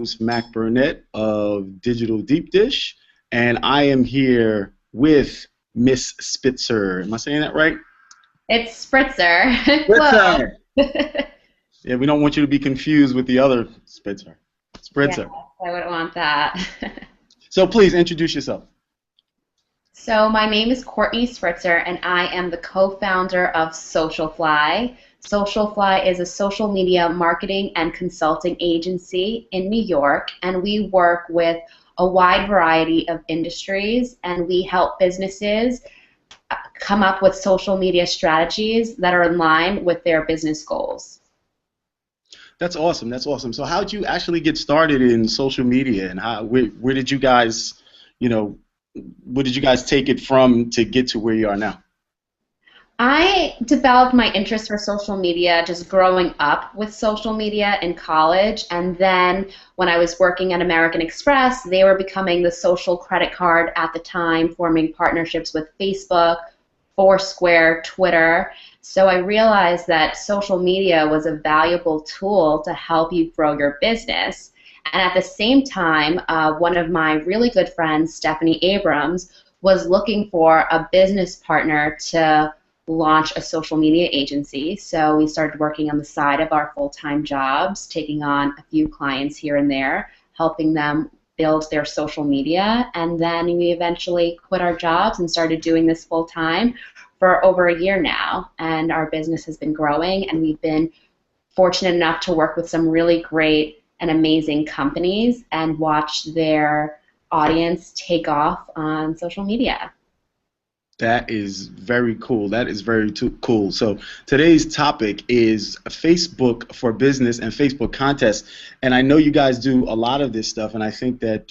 host, Mac Burnett of Digital Deep Dish, and I am here with Miss Spitzer. Am I saying that right? It's Spritzer. Spitzer! Whoa. Yeah, we don't want you to be confused with the other Spitzer. Yes, Spritzer. I wouldn't want that. So please introduce yourself. So my name is Courtney Spritzer, and I am the co-founder of Socialfly. Socialfly is a social media marketing and consulting agency in New York, and we work with a wide variety of industries, and we help businesses come up with social media strategies that are in line with their business goals. That's awesome. That's awesome. So how did you actually get started in social media, and where did you guys, where did you guys take it from to get to where you are now? I developed my interest for social media just growing up with social media in college, and then when I was working at American Express, they were becoming the social credit card at the time, forming partnerships with Facebook, Foursquare, Twitter. So I realized that social media was a valuable tool to help you grow your business. And at the same time, one of my really good friends, Stephanie Abrams, was looking for a business partner to launch a social media agency. So we started working on the side of our full-time jobs, taking on a few clients here and there, helping them build their social media, and then we eventually quit our jobs and started doing this full-time for over a year now. And our business has been growing, and we've been fortunate enough to work with some really great and amazing companies and watch their audience take off on social media. That is very cool. That is very cool. So today's topic is Facebook for business and Facebook contests. And I know you guys do a lot of this stuff, and I think that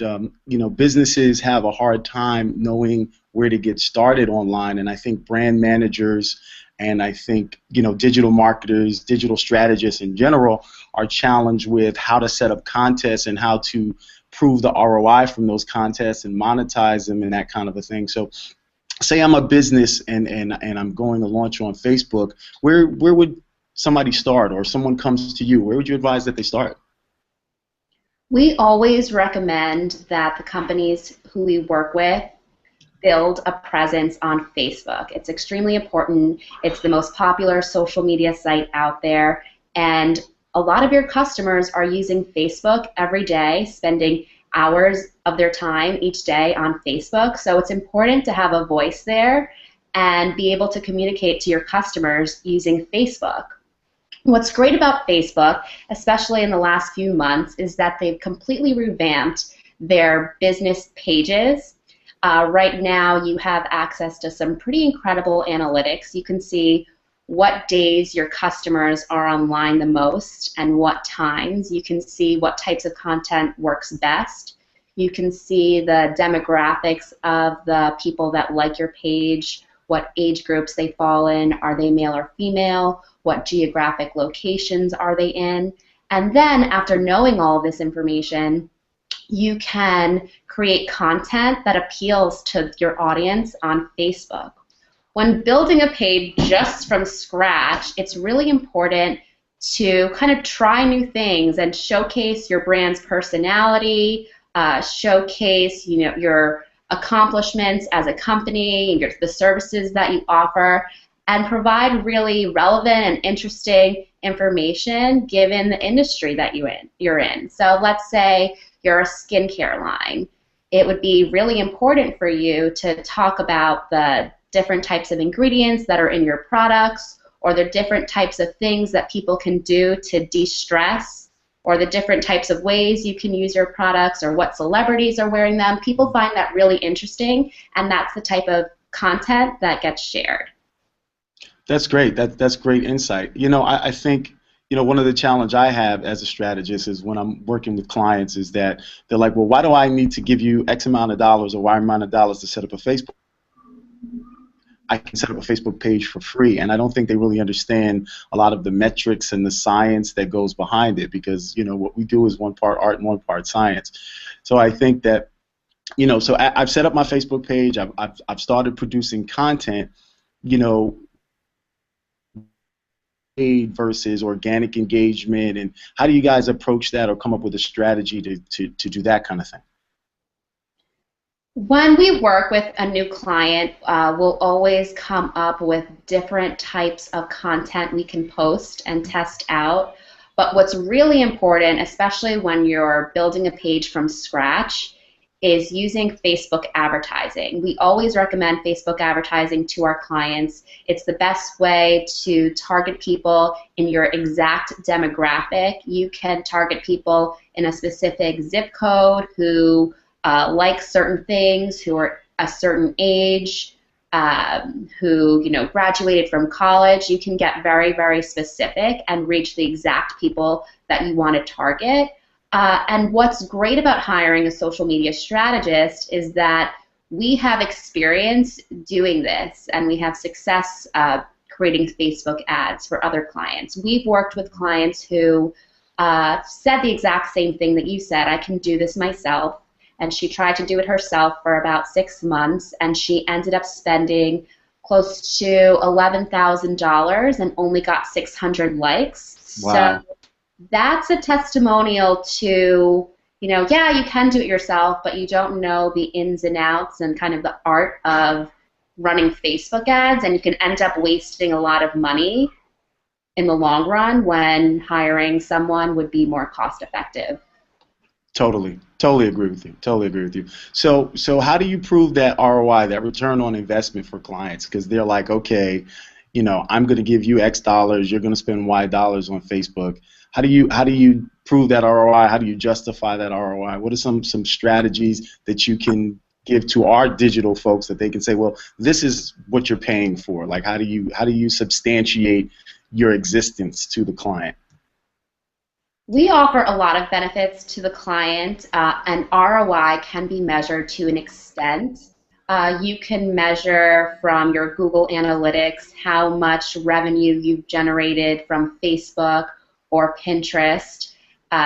businesses have a hard time knowing where to get started online. And I think brand managers and I think digital marketers, digital strategists in general are challenged with how to set up contests and how to prove the ROI from those contests and monetize them and that kind of a thing. So say I'm a business and I'm going to launch on Facebook, where would somebody start, or someone comes to you, where would you advise that they start? We always recommend that the companies who we work with build a presence on Facebook. It's extremely important. It's the most popular social media site out there, and a lot of your customers are using Facebook every day, spending hours of their time each day on Facebook. So it's important to have a voice there and be able to communicate to your customers using Facebook. What's great about Facebook, especially in the last few months, is that they've completely revamped their business pages. Right now you have access to some pretty incredible analytics. You can see what days your customers are online the most and what times. You can see what types of content works best. You can see the demographics of the people that like your page, what age groups they fall in, are they male or female, what geographic locations are they in. And then after knowing all of this information, you can create content that appeals to your audience on Facebook. When building a page just from scratch, it's really important to kind of try new things and showcase your brand's personality, showcase your accomplishments as a company, the services that you offer, and provide really relevant and interesting information given the industry that you're in. So let's say you're a skincare line. It would be really important for you to talk about the different types of ingredients that are in your products, or the different types of things that people can do to de-stress, or the different types of ways you can use your products, or what celebrities are wearing them. People find that really interesting, and that's the type of content that gets shared. That's great. That's great insight. I think one of the challenge I have as a strategist is when I'm working with clients is that they're like, well, why do I need to give you X amount of dollars or Y amount of dollars to set up a Facebook? I can set up a Facebook page for free, and I don't think they really understand a lot of the metrics and the science that goes behind it, because what we do is one part art and one part science. So I think that so I've set up my Facebook page. I've started producing content. paid versus organic engagement, and how do you guys approach that or come up with a strategy to do that kind of thing? When we work with a new client, we'll always come up with different types of content we can post and test out. But what's really important, especially when you're building a page from scratch, is using Facebook advertising. We always recommend Facebook advertising to our clients. It's the best way to target people in your exact demographic. You can target people in a specific zip code who like certain things, who are a certain age, who graduated from college. You can get very, very specific and reach the exact people that you want to target. And what's great about hiring a social media strategist is that we have experience doing this, and we have success creating Facebook ads for other clients. We've worked with clients who said the exact same thing that you said: I can do this myself. And she tried to do it herself for about 6 months, and she ended up spending close to $11,000 and only got 600 likes. Wow. So that's a testimonial to, yeah, you can do it yourself, but you don't know the ins and outs and kind of the art of running Facebook ads, and you can end up wasting a lot of money in the long run when hiring someone would be more cost effective. Totally agree with you. Totally agree with you. So how do you prove that ROI, that return on investment for clients? Because they're like, okay, I'm going to give you X dollars, you're going to spend Y dollars on Facebook. How do you prove that ROI? How do you justify that ROI? What are some strategies that you can give to our digital folks that they can say, well, this is what you're paying for? Like, how do you substantiate your existence to the client? We offer a lot of benefits to the client, and ROI can be measured to an extent. You can measure from your Google Analytics how much revenue you've generated from Facebook or Pinterest,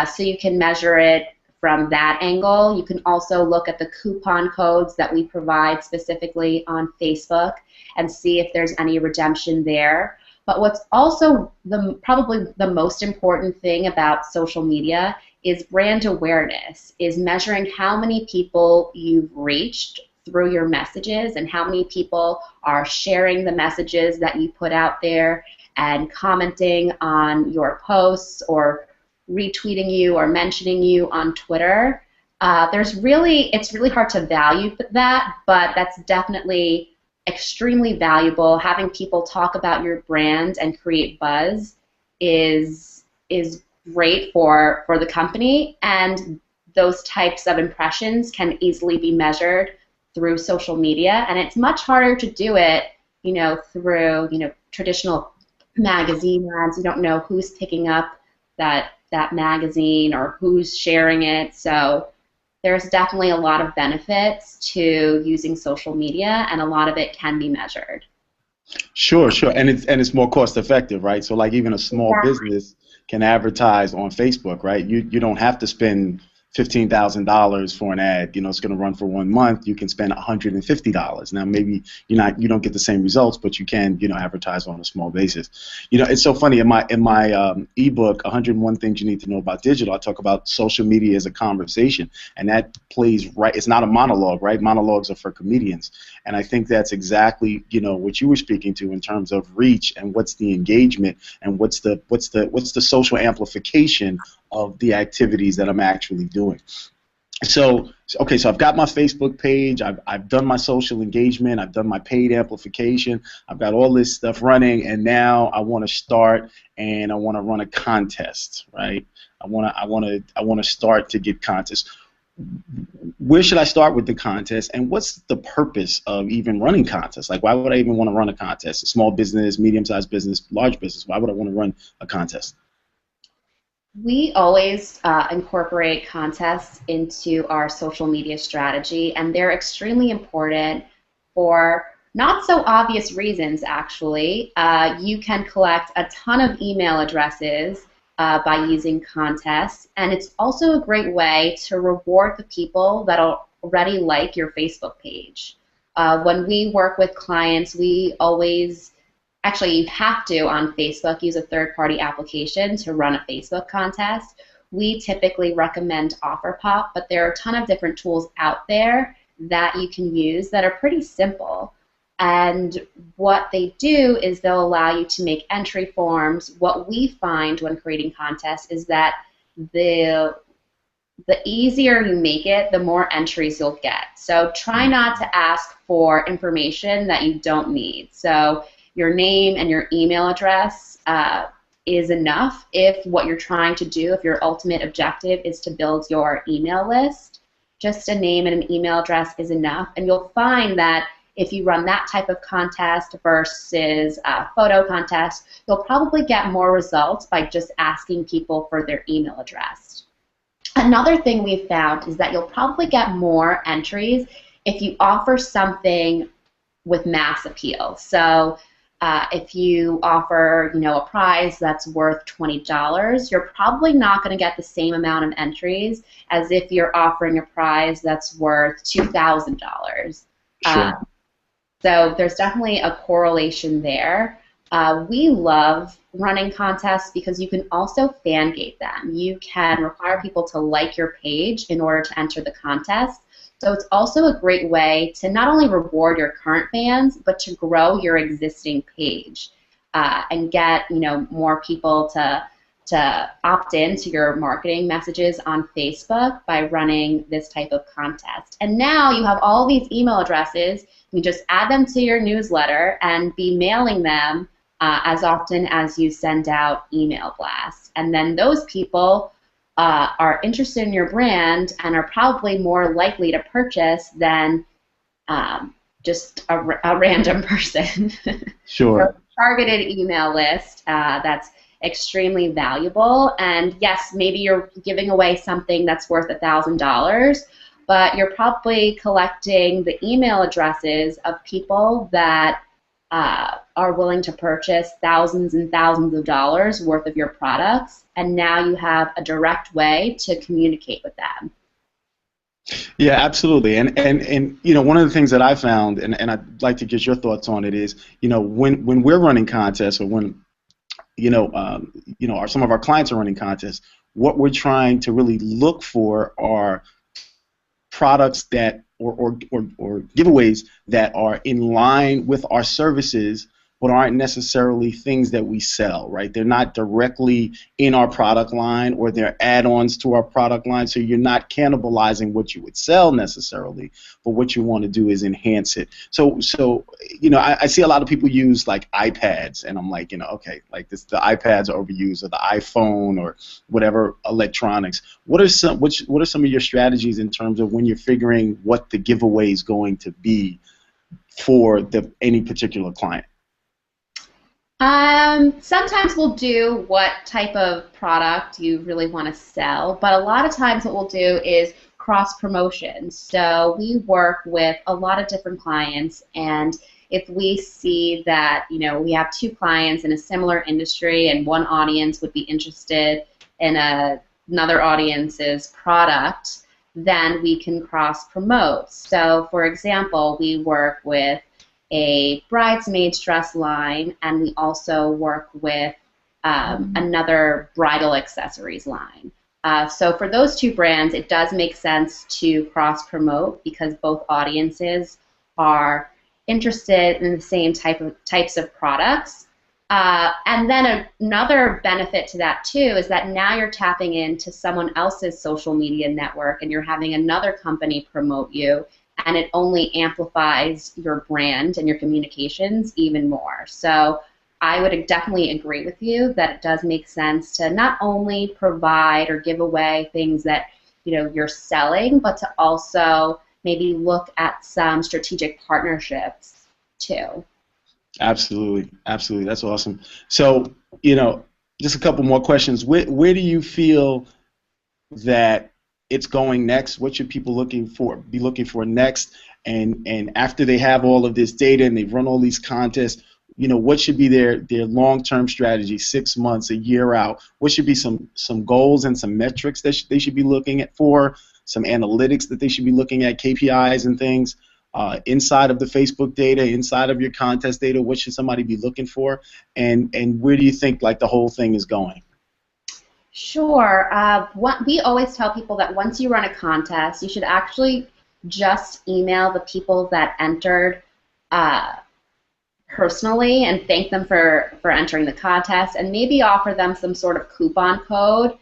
so you can measure it from that angle. You can also look at the coupon codes that we provide specifically on Facebook and see if there's any redemption there. But what's also probably the most important thing about social media is brand awareness, is measuring how many people you've reached through your messages and how many people are sharing the messages that you put out there and commenting on your posts or retweeting you or mentioning you on Twitter. It's really hard to value that, but that's definitely extremely valuable. Having people talk about your brand and create buzz is great for the company, and those types of impressions can easily be measured through social media, and it's much harder to do it through traditional magazine ads. You don't know who's picking up that magazine or who's sharing it. So there's definitely a lot of benefits to using social media, and a lot of it can be measured. Sure, and it's more cost effective, right? So like even a small business can advertise on Facebook, right? You don't have to spend $15,000 for an ad. It's going to run for 1 month. You can spend $150. Now maybe you don't get the same results, but you can advertise on a small basis. It's so funny in my ebook 101 Things You Need to Know About Digital. I talk about social media as a conversation, and that plays right. It's not a monologue, right? Monologues are for comedians, and I think that's exactly what you were speaking to in terms of reach and what's the engagement and what's the social amplification of the activities that I'm actually doing. So I've got my Facebook page, I've done my social engagement, I've done my paid amplification, I've got all this stuff running, and now I want to start and I want to run a contest, right? I want to start to get contests. Where should I start with the contest, and what's the purpose of even running contests? Like, why would I even want to run a contest? A small business, medium-sized business, large business, why would I want to run a contest? We always incorporate contests into our social media strategy, and they're extremely important for not so obvious reasons, actually. You can collect a ton of email addresses by using contests, and it's also a great way to reward the people that already like your Facebook page. When we work with clients, we always actually you have to on Facebook use a third-party application to run a Facebook contest. We typically recommend OfferPop, but there are a ton of different tools out there that you can use that are pretty simple. And what they do is they'll allow you to make entry forms. What we find when creating contests is that the the easier you make it, the more entries you'll get. So try not to ask for information that you don't need. So your name and your email address is enough if what you're trying to do, if your ultimate objective is to build your email list. Just a name and an email address is enough, and you'll find that if you run that type of contest versus a photo contest, you'll probably get more results by just asking people for their email address. Another thing we've found is that you'll probably get more entries if you offer something with mass appeal. So if you offer, a prize that's worth $20, you're probably not going to get the same amount of entries as if you're offering a prize that's worth $2,000. Sure. So there's definitely a correlation there. We love running contests because you can also fan gate them. You can require people to like your page in order to enter the contest. So it's also a great way to not only reward your current fans, but to grow your existing page and get more people to opt in to your marketing messages on Facebook by running this type of contest. And now you have all these email addresses. You just add them to your newsletter and be mailing them as often as you send out email blasts. And then those people are interested in your brand and are probably more likely to purchase than just a random person. Sure. So targeted email list that's extremely valuable. And yes, maybe you're giving away something that's worth $1,000, but you're probably collecting the email addresses of people that are willing to purchase thousands and thousands of dollars worth of your products, and now you have a direct way to communicate with them. Yeah, absolutely. And one of the things that I found, and I'd like to get your thoughts on it, is when we're running contests, or when some of our clients are running contests, what we're trying to really look for are products that or giveaways that are in line with our services, but aren't necessarily things that we sell, right? They're not directly in our product line, or they're add-ons to our product line, so you're not cannibalizing what you would sell necessarily, but what you want to do is enhance it. So I see a lot of people use like iPads, and I'm like, okay, like the iPads are overused, or the iPhone, or whatever electronics. What are some of your strategies in terms of when you're figuring what the giveaway is going to be for any particular client? Sometimes we'll do what type of product you really want to sell, but a lot of times what we'll do is cross promotion. So we work with a lot of different clients, and if we see that we have two clients in a similar industry and one audience would be interested in another audience's product, then we can cross promote. So for example, we work with a bridesmaid's dress line, and we also work with another bridal accessories line. So for those two brands, it does make sense to cross-promote because both audiences are interested in the same types of products. And then another benefit to that too is that now you're tapping into someone else's social media network, and you're having another company promote you, and it only amplifies your brand and your communications even more. So I would definitely agree with you that it does make sense to not only provide or give away things that you're selling, but to also maybe look at some strategic partnerships too. Absolutely, absolutely. That's awesome. So, just a couple more questions. Where do you feel that it's going next? What should people be looking for next? And after they have all of this data and they've run all these contests, what should be their long-term strategy, 6 months, a year out? What should be some goals and some metrics that they should be looking at, some analytics that they should be looking at, KPIs and things? inside of the Facebook data, inside of your contest data? What should somebody be looking for, and where do you think like the whole thing is going? Sure. We always tell people that once you run a contest, you should actually just email the people that entered personally and thank them for entering the contest, and maybe offer them some sort of coupon code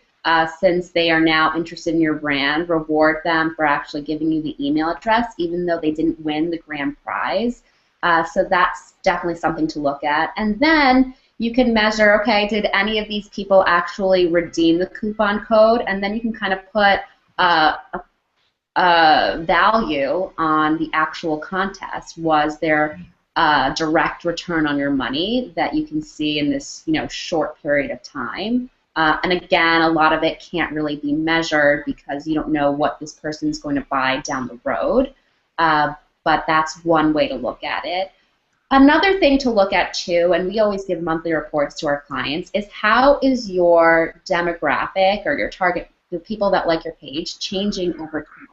since they are now interested in your brand. Reward them for actually giving you the email address even though they didn't win the grand prize. So that's definitely something to look at. And then you can measure, okay, did any of these people actually redeem the coupon code? And then you can kind of put a value on the actual contest. Was there direct return on your money that you can see in this, short period of time? And again, a lot of it can't really be measured because you don't know what this person's going to buy down the road. But that's one way to look at it. Another thing to look at too, and we always give monthly reports to our clients, is how is your demographic or your target, the people that like your page, changing over time.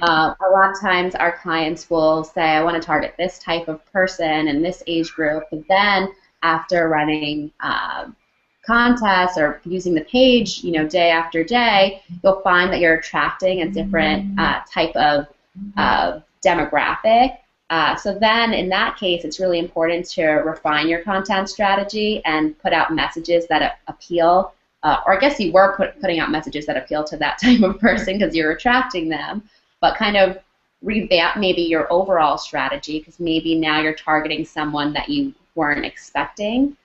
A lot of times our clients will say, I want to target this type of person and this age group, but then after running contests or using the page, day after day, you'll find that you're attracting a different type of demographic. So then, in that case, it's really important to refine your content strategy and put out messages that appeal, or I guess you were putting out messages that appeal to that type of person because you're attracting them, but kind of revamp maybe your overall strategy because maybe now you're targeting someone that you weren't expecting.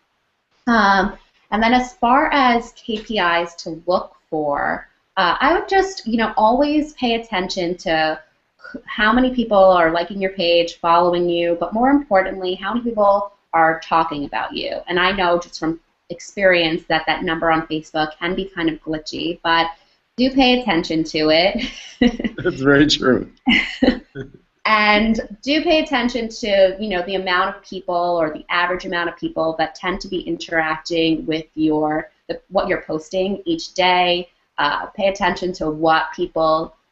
And then as far as KPIs to look for, I would just, always pay attention to how many people are liking your page, following you, but more importantly, how many people are talking about you. And I know just from experience that that number on Facebook can be kind of glitchy, but do pay attention to it. That's very true. And do pay attention to, the amount of people or the average amount of people that tend to be interacting with what you're posting each day. Pay attention to what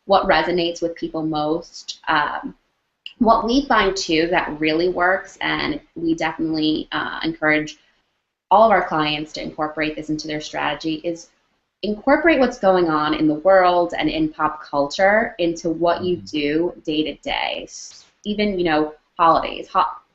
resonates with people most. What we find too that really works, and we definitely encourage all of our clients to incorporate this into their strategy, is incorporate what's going on in the world and in pop culture into what you do day to day. Even, holidays.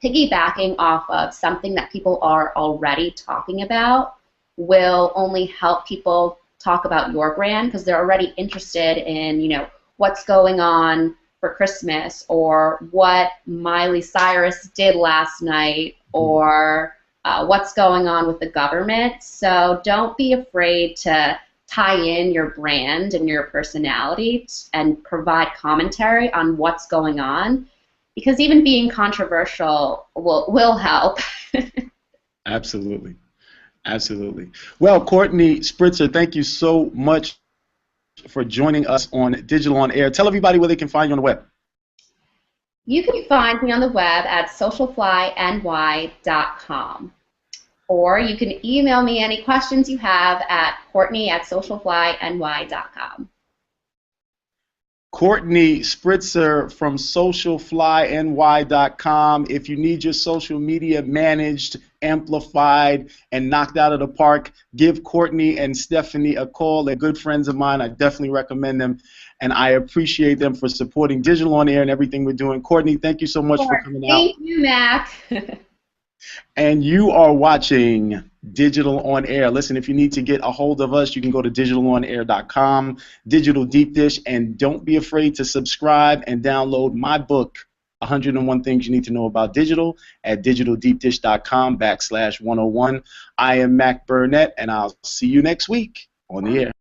Piggybacking off of something that people are already talking about will only help people talk about your brand because they're already interested in, what's going on for Christmas or what Miley Cyrus did last night or what's going on with the government. So don't be afraid to tie in your brand and your personality and provide commentary on what's going on because even being controversial will help. Absolutely. Absolutely. Well, Courtney Spritzer, thank you so much for joining us on Digital on Air. Tell everybody where they can find you on the web. You can find me on the web at socialflyny.com. Or you can email me any questions you have at Courtney@socialflyny.com. Courtney Spritzer from socialflyny.com. If you need your social media managed, amplified, and knocked out of the park, give Courtney and Stephanie a call. They're good friends of mine. I definitely recommend them, and I appreciate them for supporting Digital on Air and everything we're doing. Courtney, thank you so much for coming out. Thank you, Mac. And you are watching Digital on Air. Listen, if you need to get a hold of us, you can go to digitalonair.com, Digital Deep Dish, and don't be afraid to subscribe and download my book, 101 Things You Need to Know About Digital, at digitaldeepdish.com/101. I am Mac Burnett, and I'll see you next week on the air.